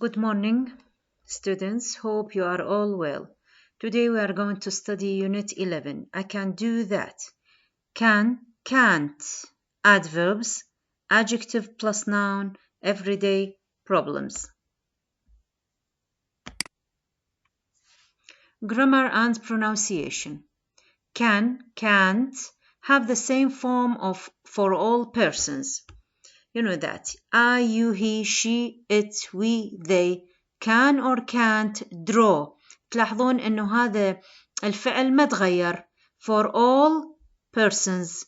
Good morning, students. Hope you are all well. Today we are going to study Unit 11. I can do that. Can, can't. Adverbs, adjective plus noun, everyday problems. Grammar and pronunciation. Can, can't have the same form of for all persons. You know that. I, you, he, she, it, we, they. Can or can't draw. تلاحظون إنه هذا الفعل ما تغير for all persons.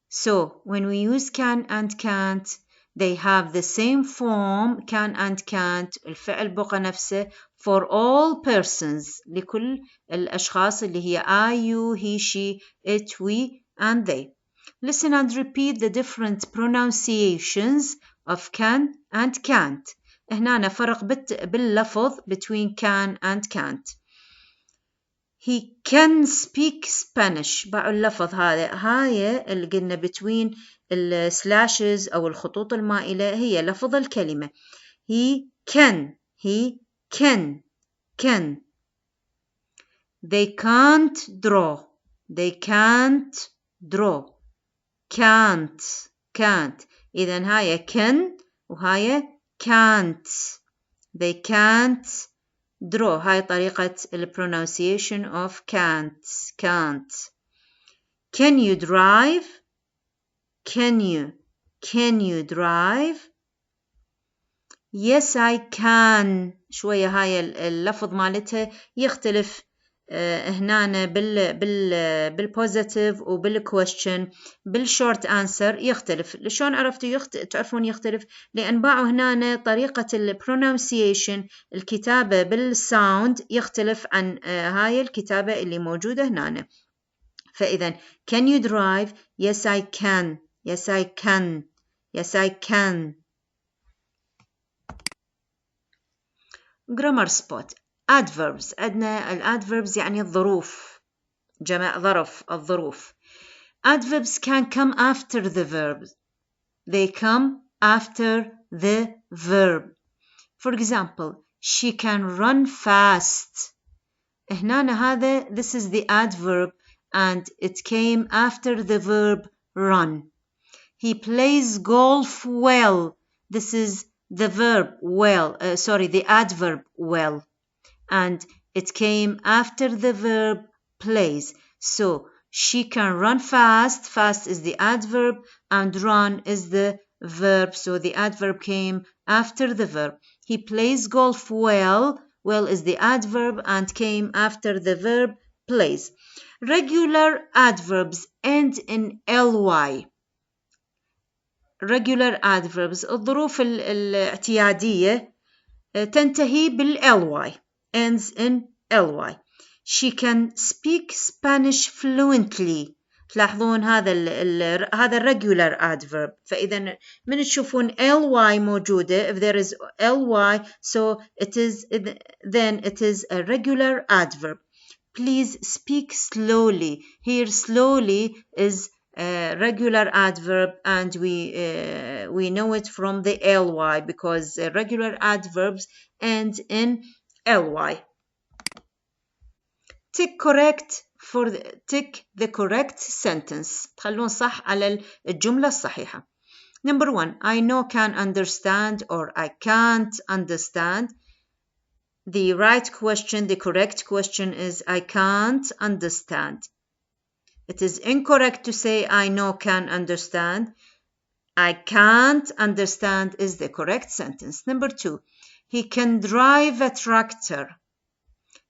So when we use can and can't, they have the same form. Can and can't الفعل بقى نفسه for all persons لكل الأشخاص اللي هي I, you, he, she, it, we, and they. Listen and repeat the different pronunciations of can and can't. هنا فرق باللفظ between can and can't. He can speak Spanish. باعوا اللفظ هذا. هاي اللي قلنا between السلاشز أو الخطوط المائلة هي لفظ الكلمة. He can. They can't draw. Can't. إذن هاي can وهاي can't. They can't draw. هاي طريقة pronunciation of can't. Can you drive? Can you drive? Yes, I can. شوية هاي اللفظ مالتها يختلف هنا بالpositive وبالquestion. بالshort answer يختلف. شلون عرفتوا تعرفون يختلف؟ لأن باعوا هنا طريقة pronunciation الكتابة بالsound يختلف عن هاي الكتابة اللي موجودة هنا. فإذا can you drive? Yes, I can. grammar spot. adverbs. عندنا الادverbs يعني الظروف. جمع ظرف الظروف. adverbs can come after the verb. They come after the verb. For example, she can run fast. هنا هذا this is the adverb and it came after the verb run. He plays golf well. This is the verb well. The adverb well. And it came after the verb plays. So she can run fast. Fast is the adverb and run is the verb. So the adverb came after the verb. He plays golf well. Well is the adverb and came after the verb plays. Regular adverbs end in ly. Regular adverbs الظروف الاعتيادية تنتهي بالly. Ends in ly. She can speak Spanish fluently. تلاحظون هذا regular adverb. فإذا من تشوفون ly موجودة, if there is ly, so it is a regular adverb. Please speak slowly. Here slowly is a regular adverb and we know it from the ly because regular adverbs end in ly. Tick the correct sentence. تخلون صح على الجملة الصحيحة. Number 1. I know, can understand or I can't understand. The correct question is I can't understand. It is incorrect to say I know, can understand. I can't understand is the correct sentence. Number 2. He can drive a tractor.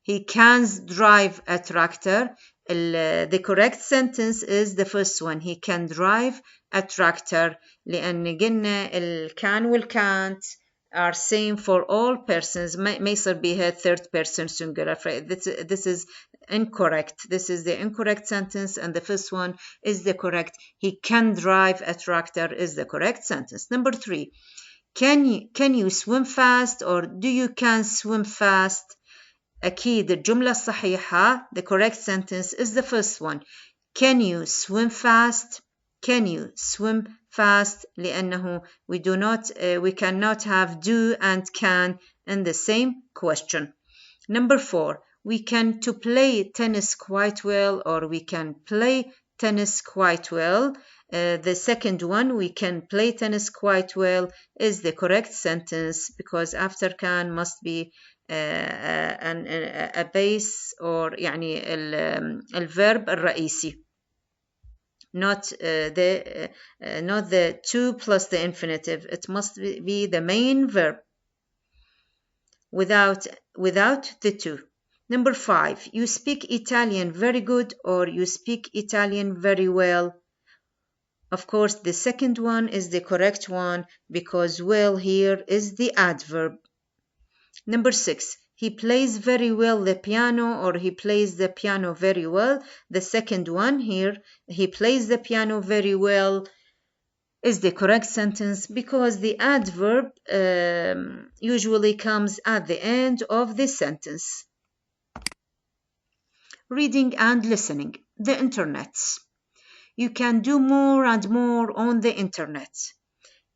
He can drive a tractor. The correct sentence is the first one. He can drive a tractor. لأن قلنا can والcan't are same for all persons. ما يصير بها third person singular. This is incorrect. This is the incorrect sentence and the first one is the correct. He can drive a tractor is the correct sentence. Number 3. Can you swim fast or do you can swim fast? أكيد الجملة الصحيحة the correct sentence is the first one. Can you swim fast? Can you swim fast لأنه we cannot have do and can in the same question. Number 4, we can to play tennis quite well, or we can play tennis quite well. The second one, we can play tennis quite well, is the correct sentence because after can must be a base or يعني الverb الرئيسي. Not the to plus the infinitive. It must be the main verb without the to. Number 5, you speak Italian very good, or you speak Italian very well. Of course, the second one is the correct one because well here is the adverb. Number 6, he plays very well the piano, or he plays the piano very well. The second one here, he plays the piano very well, is the correct sentence because the adverb usually comes at the end of the sentence. Reading and listening. The internet. You can do more and more on the internet.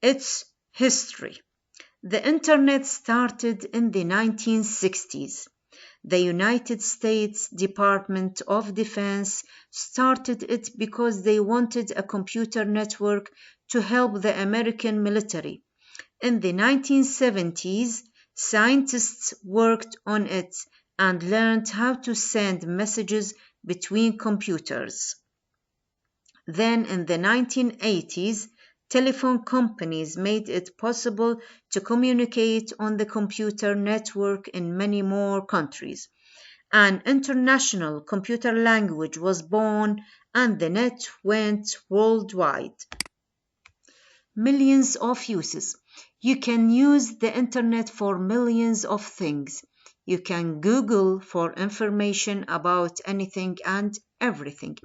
Its history. The internet started in the 1960s. The United States Department of Defense started it because they wanted a computer network to help the American military. In the 1970s, scientists worked on it and learned how to send messages between computers. Then in the 1980s, telephone companies made it possible to communicate on the computer network in many more countries. An international computer language was born and the net went worldwide. Millions of uses. You can use the internet for millions of things. You can Google for information about anything and everything.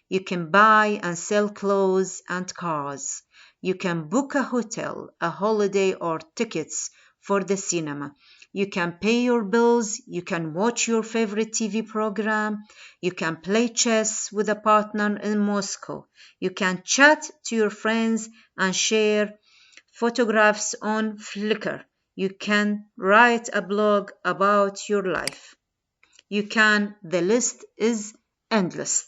You can buy and sell clothes and cars. You can book a hotel, a holiday, or tickets for the cinema. You can pay your bills. You can watch your favorite TV program. You can play chess with a partner in Moscow. You can chat to your friends and share photographs on Flickr. You can write a blog about your life. You can, the list is endless.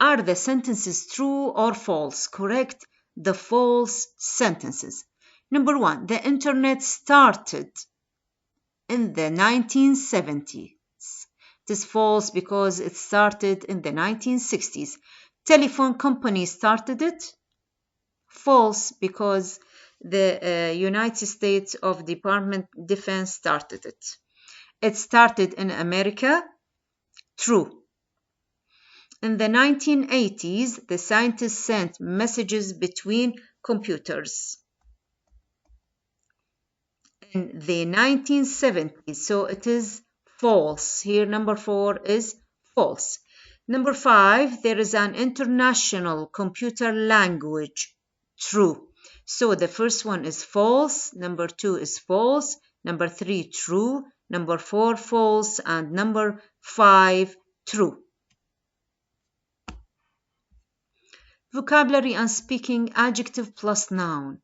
Are the sentences true or false? Correct the false sentences. Number 1, the internet started in the 1970s. It is false because it started in the 1960s. Telephone company started it. False because the United States of Department of Defense started it. It started in America. True. In the 1980s, the scientists sent messages between computers. In the 1970s, so it is false. Here, number 4 is false. Number 5, there is an international computer language. True. So the first one is false. Number 2 is false. Number 3, true. Number 4, false. And number 5, true. Vocabulary and speaking. Adjective plus noun.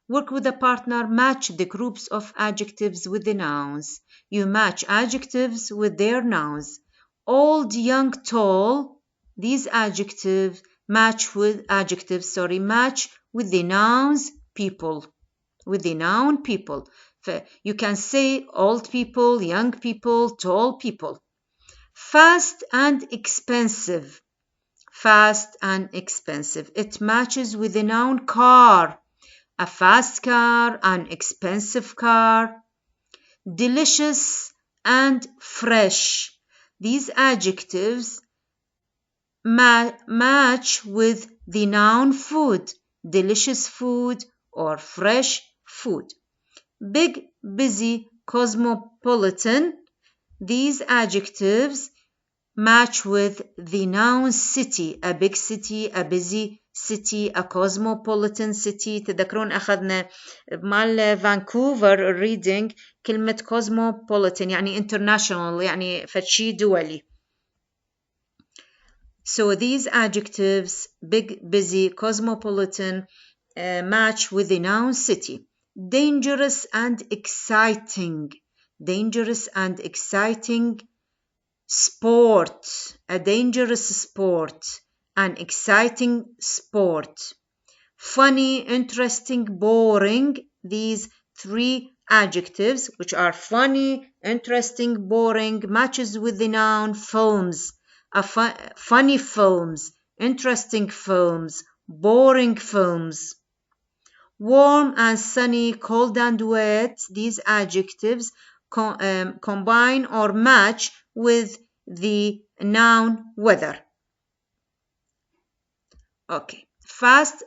Work with a partner. Match the groups of adjectives with the nouns. You match adjectives with their nouns. Old, young, tall. These adjectives match with the nouns people. With the noun people. You can say old people, young people, tall people. Fast and expensive. Fast and expensive. It matches with the noun car. A fast car, an expensive car. Delicious and fresh. These adjectives match with the noun food. Delicious food or fresh food. Big, busy, cosmopolitan. These adjectives match with the noun city. A big city, a busy city, a cosmopolitan city. تذكرون أخذنا مال فانكوفر reading كلمة cosmopolitan يعني international يعني فشي دولي. So these adjectives, big, busy, cosmopolitan, match with the noun city. Dangerous and exciting. Dangerous and exciting. Sport. A dangerous sport. An exciting sport. Funny, interesting, boring. These three adjectives, which are funny, interesting, boring, matches with the noun films. Funny films, interesting films, boring films. Warm and sunny, cold and wet. These adjectives combine or match with the noun weather. Okay. Fast,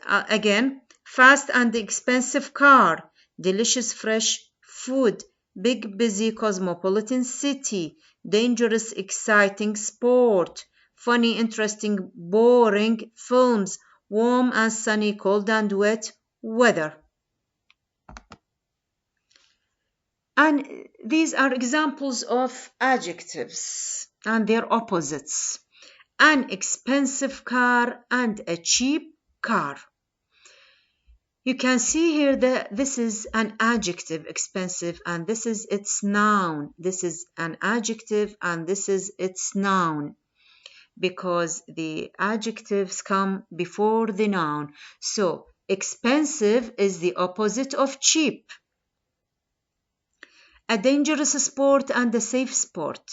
fast and expensive car, delicious fresh food, big busy cosmopolitan city, dangerous exciting sport, funny interesting boring films, warm and sunny cold and wet weather. And these are examples of adjectives and their opposites. An expensive car and a cheap car. You can see here that this is an adjective, expensive, and this is its noun. This is an adjective and this is its noun because the adjectives come before the noun. So expensive is the opposite of cheap. A dangerous sport and a safe sport.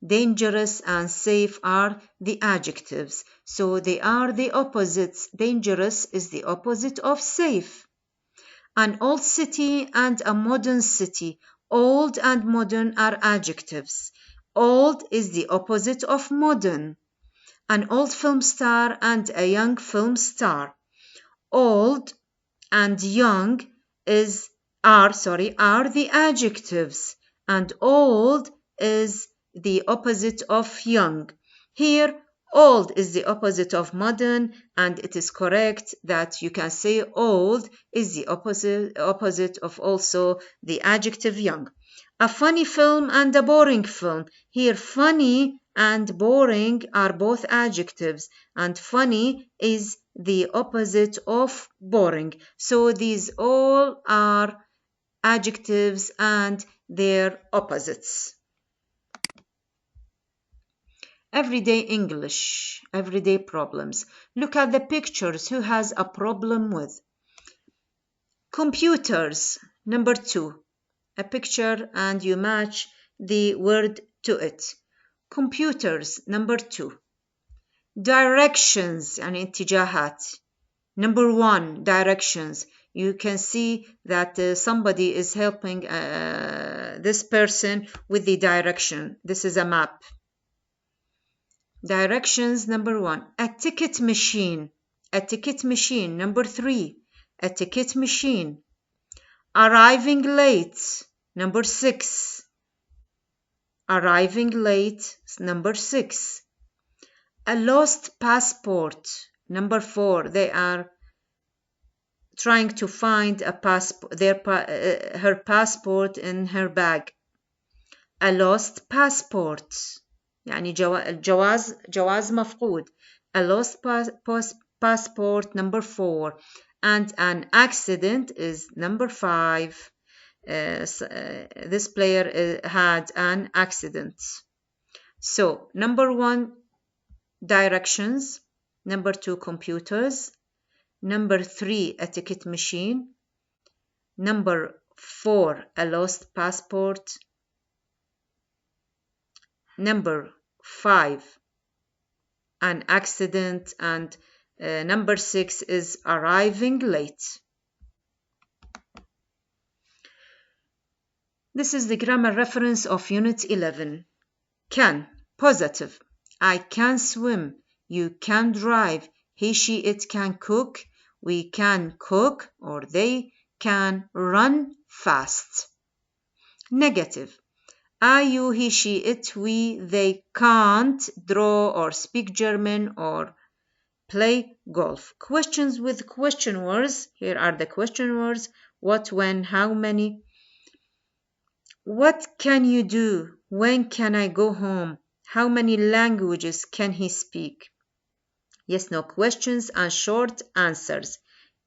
Dangerous and safe are the adjectives, so they are the opposites. Dangerous is the opposite of safe. An old city and a modern city. Old and modern are adjectives. Old is the opposite of modern. An old film star and a young film star. Old and young are the adjectives, and old is the opposite of young. Here, old is the opposite of modern, and it is correct that you can say old is the opposite of also the adjective young. A funny film and a boring film. Here, funny and boring are both adjectives, and funny is the opposite of boring. So these all are adjectives and their opposites. Everyday English, everyday problems. Look at the pictures. Who has a problem with? Computers, number 2. A picture and you match the word to it. Computers, number 2. Directions and اتجاهات. Number 1, directions. You can see that somebody is helping this person with the direction. This is a map. Directions, number 1. A ticket machine. A ticket machine. Number 3. A ticket machine. Arriving late. Number 6. Arriving late. Number 6. A lost passport. Number 4. They are trying to find a her passport in her bag. A lost passport. يعني جواز مفقود. A lost passport, number 4. And an accident is number 5. This player had an accident. So, number 1, directions. Number 2, computers. Number 3, a ticket machine. Number 4, a lost passport. Number 5, an accident. And number 6 is arriving late. This is the grammar reference of Unit 11. Can, positive. I can swim. You can drive. He, she, it can cook. We can cook, or they can run fast. Negative. I, you, he, she, it, we, they can't draw or speak German or play golf. Questions with question words. Here are the question words. What, when, how many. What can you do? When can I go home? How many languages can he speak? Yes, no questions and short answers.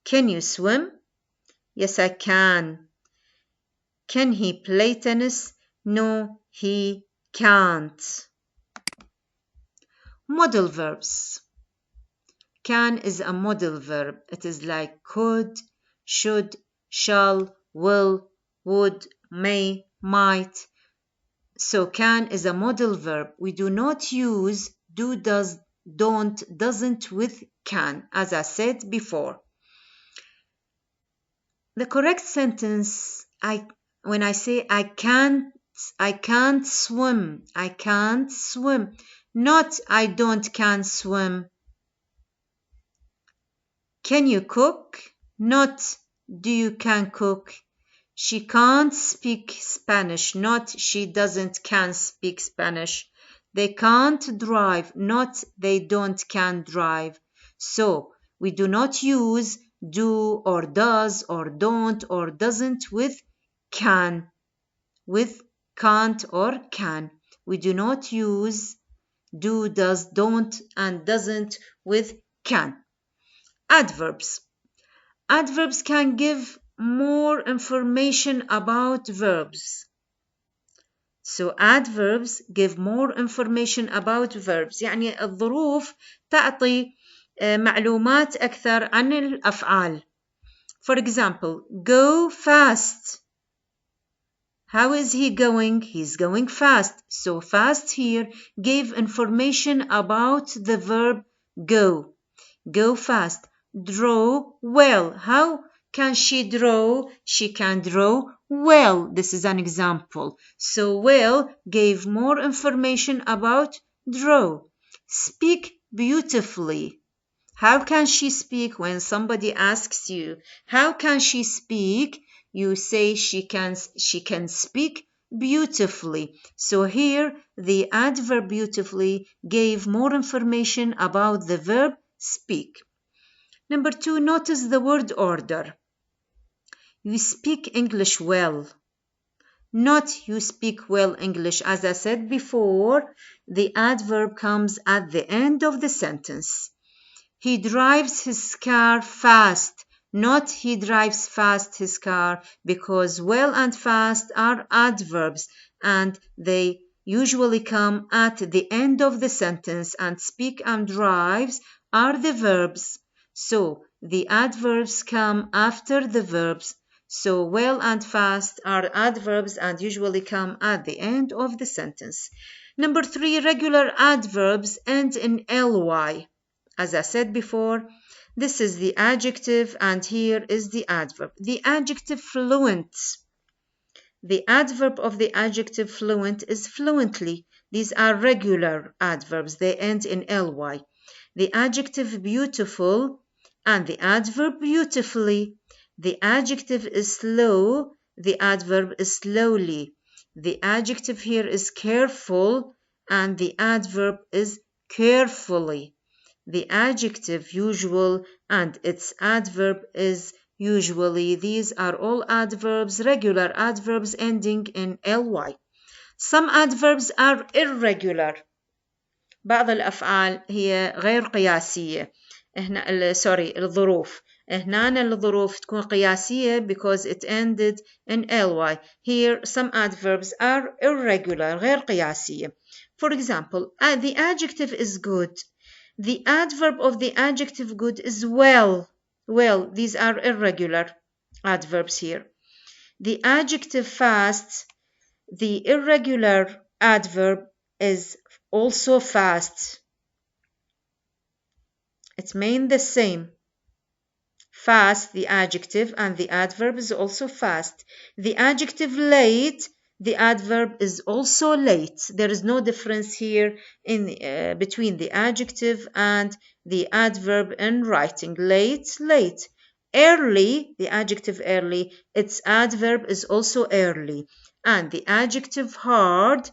Can you swim? Yes, I can. Can he play tennis? No, he can't. Modal verbs. Can is a modal verb. It is like could, should, shall, will, would, may, might. So can is a modal verb. We do not use do, does, don't, doesn't with can, as I said before. The correct sentence, when I say I can't swim, I can't swim. Not I can't swim. Can you cook? Not do you can cook. She can't speak Spanish. Not she can't speak Spanish. They can't drive. Not they can drive. So we do not use do or does or don't or doesn't with can. With can't or can. We do not use do, does, don't, and doesn't with can. Adverbs. Adverbs can give more information about verbs. So adverbs give more information about verbs. يعني الظروف تعطي معلومات أكثر عن الأفعال. For example, go fast. How is he going? He's going fast. So fast here gave information about the verb go. Go fast. Draw well. How can she draw? She can draw well. This is an example. So well gave more information about draw. Speak beautifully. How can she speak? When somebody asks you, how can she speak? You say she can speak beautifully. So here the adverb beautifully gave more information about the verb speak. Number 2, notice the word order. You speak English well. Not you speak well English. As I said before, the adverb comes at the end of the sentence. He drives his car fast. Not he drives fast his car, because well and fast are adverbs and they usually come at the end of the sentence, and speak and drives are the verbs. So the adverbs come after the verbs. So well and fast are adverbs and usually come at the end of the sentence. Number 3, regular adverbs end in ly. As I said before, this is the adjective and here is the adverb. The adjective fluent. The adverb of the adjective fluent is fluently. These are regular adverbs. They end in ly. The adjective beautiful and the adverb beautifully. The adjective is slow. The adverb is slowly. The adjective here is careful and the adverb is carefully. The adjective usual and its adverb is usually. These are all adverbs, regular adverbs ending in ly. Some adverbs are irregular. بعض الأفعال هي غير قياسية. هنا الظروف. هنا الظروف تكون قياسية because it ended in ly. Here some adverbs are irregular, غير قياسية. For example, the adjective is good. The adverb of the adjective good is well. Well, these are irregular adverbs here. The adjective fast, the irregular adverb is also fast. It means the same. Fast, the adjective, and the adverb is also fast. The adjective late, the adverb is also late. There is no difference here in between the adjective and the adverb in writing. Late, late. Early, the adjective early, its adverb is also early. And the adjective hard,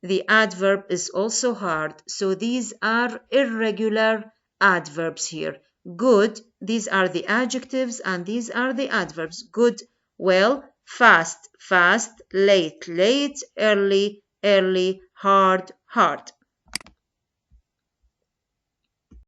the adverb is also hard. So these are irregular adverbs here. Good, these are the adjectives and these are the adverbs. Good, well, fast, fast, late, late, early, early, hard, hard.